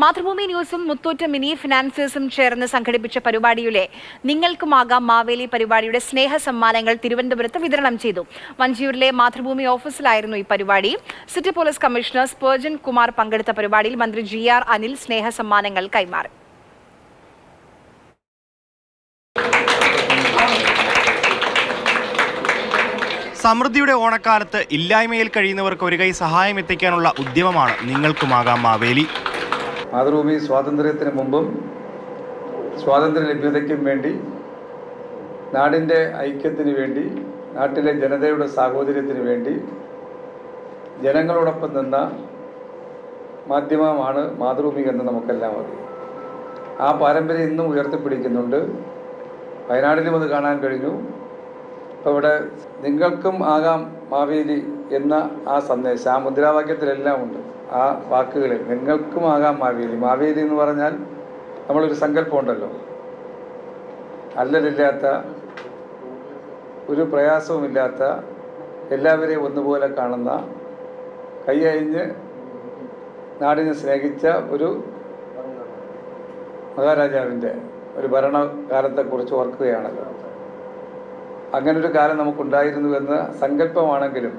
മാതൃഭൂമി ന്യൂസും മുത്തൂറ്റ് മിനി ഫിനാൻസേഴ്സും ചേർന്ന് സംഘടിപ്പിച്ച പരിപാടിയിലെ നിങ്ങൾക്കുമാകാം മാവേലി പരിപാടിയുടെ സ്നേഹ സമ്മാനങ്ങൾ തിരുവനന്തപുരത്ത് വിതരണം ചെയ്തു. വഞ്ചിയൂരിലെ മാതൃഭൂമി ഓഫീസിലായിരുന്നു ഈ പരിപാടി. City police commissioner Spurgeon Kumar പങ്കെടുത്ത പരിപാടിയിൽ മന്ത്രി GR അനിൽ സ്നേഹ സമ്മാനങ്ങൾ കൈമാറി. സമൃദ്ധിയുടെ ഓണക്കാലത്ത് ഇല്ലായ്മയിൽ കഴിയുന്നവർക്ക് ഒരു കൈ സഹായം എത്തിക്കാനുള്ള ഉദ്യമമാണ് നിങ്ങൾക്കുമാകാം മാവേലി. മാതൃഭൂമി സ്വാതന്ത്ര്യത്തിന് മുമ്പും സ്വാതന്ത്ര്യ ലഭ്യതയ്ക്കും വേണ്ടി, നാടിൻ്റെ ഐക്യത്തിന് വേണ്ടി, നാട്ടിലെ ജനതയുടെ സാഹോദര്യത്തിന് വേണ്ടി ജനങ്ങളോടൊപ്പം നിന്ന മാധ്യമമാണ് മാതൃഭൂമി എന്ന് നമുക്കെല്ലാം അറിയാം. ആ പാരമ്പര്യം ഇന്നും ഉയർത്തിപ്പിടിക്കുന്നുണ്ട്. വയനാട്ടിലും അത് കാണാൻ കഴിഞ്ഞു. അപ്പോൾ ഇവിടെ നിങ്ങൾക്കും ആകാം മാവേലി എന്ന ആ സന്ദേശം ആ മുദ്രാവാക്യത്തിലെല്ലാം ഉണ്ട്. ആ വാക്കുകളിൽ നിങ്ങൾക്കും ആകാം മാവേലി. മാവേലി എന്ന് പറഞ്ഞാൽ നമ്മളൊരു സങ്കല്പമുണ്ടല്ലോ, അല്ലലില്ലാത്ത, ഒരു പ്രയാസവുമില്ലാത്ത, എല്ലാവരെയും ഒന്നുപോലെ കാണുന്ന, കൈയഴിഞ്ഞ് നാടിനെ സ്നേഹിച്ച ഒരു മഹാരാജാവിൻ്റെ ഒരു ഭരണകാലത്തെക്കുറിച്ച് ഓർക്കുകയാണല്ലോ. അങ്ങനൊരു കാലം നമുക്കുണ്ടായിരുന്നുവെന്ന് സങ്കല്പമാണെങ്കിലും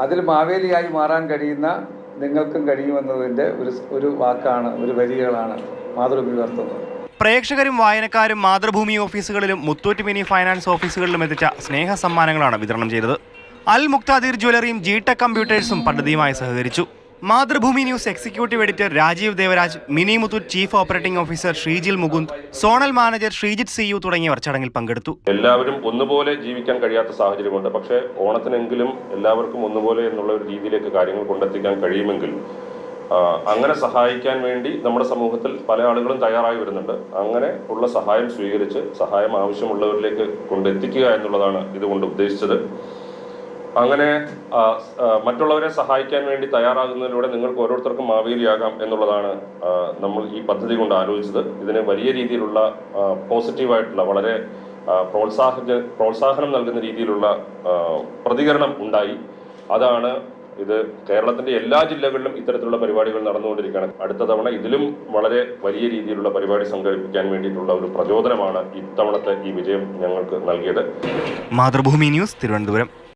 അതിൽ മാവേലിയായി മാറാൻ കഴിയുന്ന നിങ്ങൾക്കും കഴിയുമെന്നതിൻ്റെ ഒരു വാക്കാണ്, ഒരു വരികളാണ് മാതൃഭൂമി ഉയർത്തുന്നത്. പ്രേക്ഷകരും വായനക്കാരും മാതൃഭൂമി ഓഫീസുകളിലും മുത്തൂറ്റ് മിനി ഫൈനാൻസ് ഓഫീസുകളിലും എത്തിച്ച സ്നേഹ സമ്മാനങ്ങളാണ് വിതരണം ചെയ്തത്. അൽ മുക്താദിർ ജ്വല്ലറിയും G-Tech കമ്പ്യൂട്ടേഴ്സും പദ്ധതിയുമായി സഹകരിച്ചു. Mathrubhumi news executive editor Rajeev Devaraj, Mini Muthoot chief operating officer Sreejil Mukund, zonal manager Sreejith CU തുടങ്ങിയവർ ചടങ്ങിൽ പങ്കെടുത്തു. എല്ലാവരും ഒന്നുപോലെ ജീവിക്കാൻ കഴിയാത്ത സാഹചര്യമുണ്ട്. പക്ഷേ ഓണത്തിനെങ്കിലും എല്ലാവർക്കും ഒന്നുപോലെ എന്നുള്ള ഒരു രീതിയിലേക്ക് കാര്യങ്ങൾ കൊണ്ടെത്തിക്കാൻ കഴിയുമെങ്കിൽ അങ്ങനെ സഹായിക്കാൻ വേണ്ടി നമ്മുടെ സമൂഹത്തിൽ പല ആളുകളും തയ്യാറായി വരുന്നുണ്ട്. അങ്ങനെ ഉള്ള സഹായം സ്വീകരിച്ച് സഹായം ആവശ്യമുള്ളവരിലേക്ക് കൊണ്ടെത്തിക്കുക എന്നുള്ളതാണ് ഇതുകൊണ്ട് ഉദ്ദേശിച്ചത്. അങ്ങനെ മറ്റുള്ളവരെ സഹായിക്കാൻ വേണ്ടി തയ്യാറാകുന്നതിലൂടെ നിങ്ങൾക്ക് ഓരോരുത്തർക്കും മാവേലിയാകാം എന്നുള്ളതാണ് നമ്മൾ ഈ പദ്ധതി കൊണ്ട് ആലോചിച്ചത്. ഇതിന് വലിയ രീതിയിലുള്ള പോസിറ്റീവായിട്ടുള്ള, വളരെ പ്രോത്സാഹനം നൽകുന്ന രീതിയിലുള്ള പ്രതികരണം ഉണ്ടായി. അതാണ് ഇത്. കേരളത്തിന്റെ എല്ലാ ജില്ലകളിലും ഇത്തരത്തിലുള്ള പരിപാടികൾ നടന്നുകൊണ്ടിരിക്കുകയാണ്. അടുത്ത തവണ ഇതിലും വളരെ വലിയ രീതിയിലുള്ള പരിപാടി സംഘടിപ്പിക്കാൻ വേണ്ടിയിട്ടുള്ള ഒരു പ്രചോദനമാണ് ഇത്തവണത്തെ ഈ വിജയം ഞങ്ങൾക്ക് നൽകിയത്. മാതൃഭൂമി ന്യൂസ്, തിരുവനന്തപുരം.